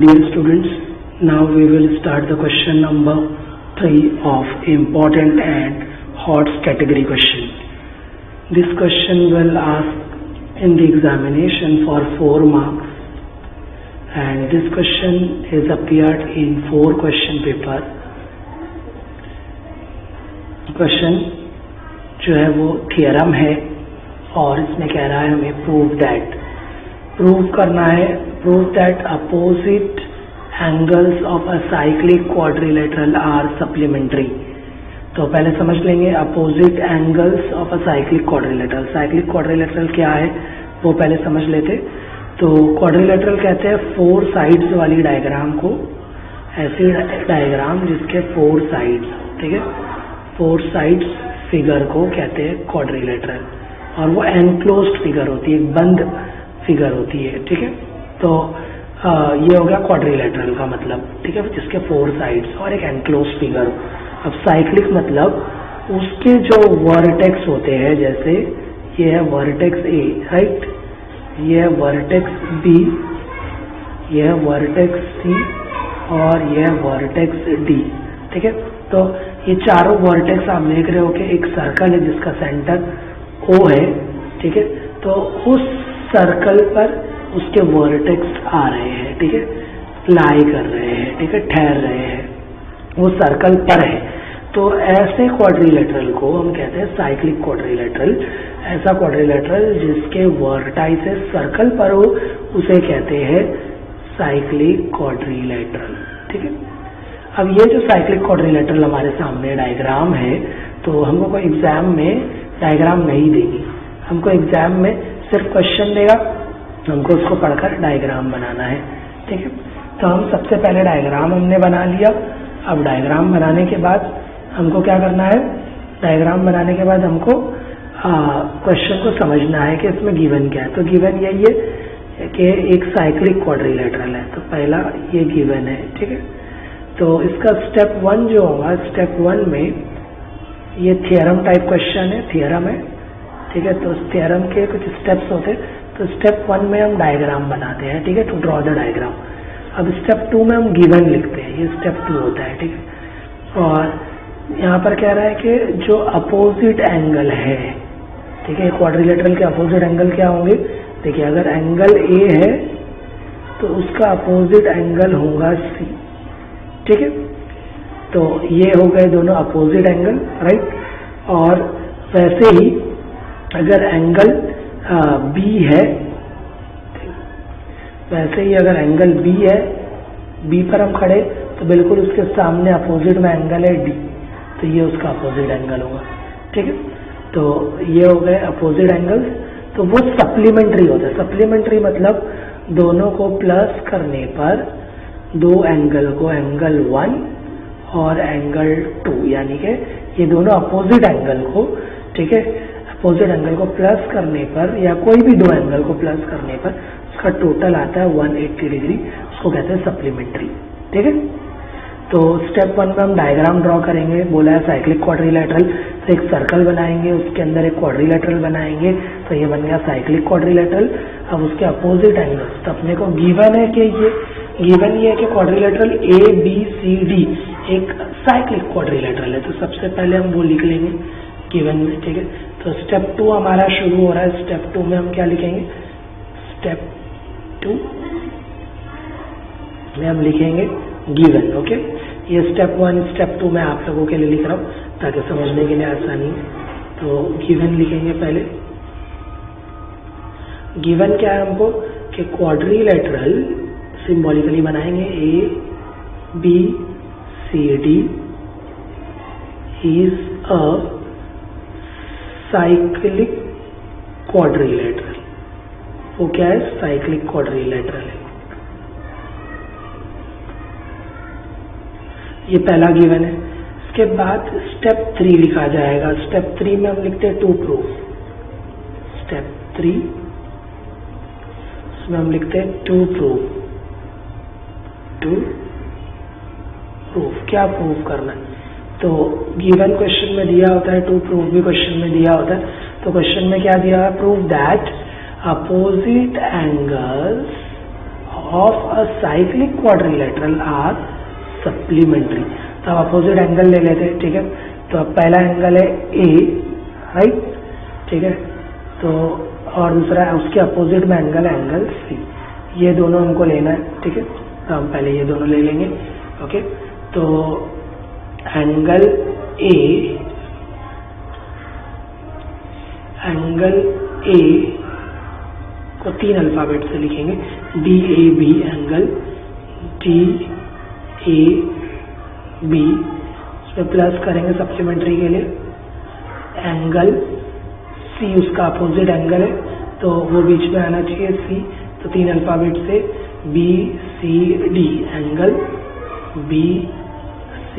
Dear students, now we will start the question number 3 of important and hot category question. This question will ask in the examination for 4 marks, and this question is appeared in 4 question paper. Question जो है वो theorem है और इसमें कह रहा है हमें प्रूव करना है prove that opposite angles of a cyclic quadrilateral are supplementary. तो पहले समझ लेंगे opposite angles of a cyclic quadrilateral. cyclic quadrilateral क्या है वो पहले समझ लेते. तो quadrilateral कहते हैं 4 sides वाली डायग्राम को, ऐसी डायग्राम जिसके 4 sides, ठीक है, 4 sides फिगर को कहते हैं quadrilateral, और वो enclosed फिगर होती है, बंद फिगर होती है, ठीक है. तो ये हो गया क्वाड्रिलेटरल का मतलब, ठीक है, जिसके 4 साइड्स और एक एनक्लोज फिगर. अब साइक्लिक मतलब उसके जो वर्टेक्स होते हैं, जैसे ये है वर्टेक्स ए, राइट, ये है वर्टेक्स बी, ये है वर्टेक्स सी और ये है वर्टेक्स डी, ठीक है. तो ये चारों वर्टेक्स आप देख रहे हो कि एक सर्कल है जिसका सेंटर ओ है, ठीक है. तो उस सर्कल पर उसके वर्टेक्स आ रहे हैं, ठीक है, लाई कर रहे हैं, ठीक है, ठहर रहे हैं, वो सर्कल पर है. तो ऐसे क्वाड्रिलेटरल को हम कहते हैं साइक्लिक क्वाड्रिलेटरल. ऐसा क्वाड्रिलेटरल जिसके वर्टाइसेस सर्कल पर हो उसे कहते हैं साइक्लिक क्वाड्रिलेटरल, ठीक है. अब ये जो साइक्लिक क्वाड्रिलेटरल हमारे सामने डायग्राम है, तो हमको कोई एग्जाम में डायग्राम नहीं देगी, हमको एग्जाम में सिर्फ क्वेश्चन देगा, हमको उसको पढ़कर डायग्राम बनाना है, ठीक है. तो हम सबसे पहले डायग्राम हमने बना लिया. अब डायग्राम बनाने के बाद हमको क्या करना है, डायग्राम बनाने के बाद हमको क्वेश्चन को समझना है कि इसमें गिवन क्या है. तो गिवन यही है कि एक साइक्लिक क्वाड्रिलेटरल है, तो पहला ये गिवन है, ठीक है. तो इसका स्टेप 1 जो होगा, स्टेप 1 में ये थियरम टाइप क्वेश्चन है, थियरम है, ठीक है. तो थियरम के कुछ स्टेप्स होते हैं. तो स्टेप 1 में हम डायग्राम बनाते हैं, ठीक है, टू ड्रॉ द डायग्राम. अब स्टेप 2 में हम गिवन लिखते हैं, ये स्टेप 2 होता है, ठीक है. और यहाँ पर कह रहा है कि जो अपोजिट एंगल है, ठीक है, क्वाड्रिलेटरल के अपोजिट एंगल क्या होंगे. देखिए, अगर एंगल ए है तो उसका अपोजिट एंगल होगा सी, ठीक है. तो ये हो गए दोनों अपोजिट एंगल, राइट. और वैसे ही अगर एंगल बी है, वैसे ही अगर एंगल बी है, बी पर हम खड़े तो बिल्कुल उसके सामने अपोजिट में एंगल है डी, तो ये उसका अपोजिट एंगल होगा, ठीक है. तो ये हो गए अपोजिट एंगल्स. तो वो सप्लीमेंट्री होता है. सप्लीमेंट्री मतलब दोनों को प्लस करने पर दो एंगल को, एंगल 1 और एंगल 2, यानी कि ये दोनों अपोजिट एंगल को, ठीक है, अपोजिट एंगल को प्लस करने पर, या कोई भी दो एंगल को प्लस करने पर उसका टोटल आता है 180 डिग्री, उसको कहते हैं सप्लीमेंट्री, ठीक है. तो स्टेप 1 में हम डायग्राम ड्रॉ करेंगे. बोला है साइक्लिक क्वाड्रिलेटरल, तो एक सर्कल बनाएंगे, उसके अंदर एक क्वाड्रिलेटरल बनाएंगे, तो ये बन गया साइक्लिक क्वाड्रिलेटरल. अब उसके अपोजिट एंगल्स, तो अपने को गिवन है कि ये है कि क्वाड्रिलेटरल ABCD एक साइक्लिक क्वाड्रिलेटरल है. तो सबसे पहले हम वो लिख लेंगे गिवन में, ठीक है. तो स्टेप 2 हमारा शुरू हो रहा है. स्टेप 2 में हम क्या लिखेंगे, स्टेप 2 में हम लिखेंगे गिवन, ओके. ये स्टेप 1, स्टेप 2 मैं आप लोगों के लिए लिख रहा हूँ ताकि समझने के लिए आसानी हो. तो गिवन लिखेंगे पहले. गिवन क्या है हमको कि क्वाड्रिलेटरल सिंबॉलिकली बनाएंगे, ABCD is a cyclic quadrilateral. वो क्या है, साइक्लिक क्वाड्रिलेटरल है. ये पहला गिवन है. इसके बाद स्टेप 3 लिखा जाएगा. स्टेप 3 में हम लिखते हैं टू प्रूव. स्टेप 3 इसमें हम लिखते हैं टू प्रूव. क्या प्रूव करना है. तो गिवन क्वेश्चन में दिया होता है, टू प्रूव भी क्वेश्चन में दिया होता है. तो क्वेश्चन में क्या दिया है, prove that opposite angles of a cyclic quadrilateral are supplementary. तो अब अपोजिट एंगल ले लेते हैं, ठीक है। तो अब पहला एंगल है ए, राइट, ठीक है। तो और दूसरा उसके अपोजिट में एंगल है एंगल सी। ये दोनों हमको लेना है, ठीक है। तो हम पहले ये दोनों ले लेंगे, ओके। तो एंगल ए को 3 अल्फाबेट से लिखेंगे, DAB एंगल DAB, उसमें प्लस करेंगे सप्लीमेंट्री के लिए। एंगल सी उसका अपोजिट एंगल है, तो वो बीच में आना चाहिए सी। तो 3 अल्फाबेट से BCD angle BCD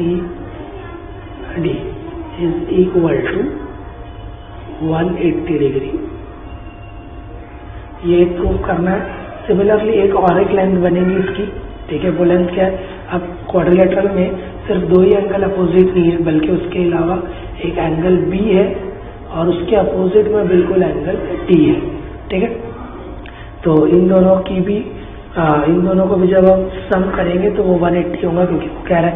is equal to 180 degree. ये प्रूव करना है। सिमिलरली एक लेंथ बनेगी इसकी, ठीक है। वो लेंथ क्या है? अब क्वाड्रिलेटरल में सिर्फ 2 ही एंगल अपोजिट नहीं है, बल्कि उसके अलावा एक एंगल B है और उसके अपोजिट में बिल्कुल एंगल D है, ठीक है। तो इन दोनों को भी जब हम सम करेंगे तो वो 180 होगा, क्योंकि वो कह रहा है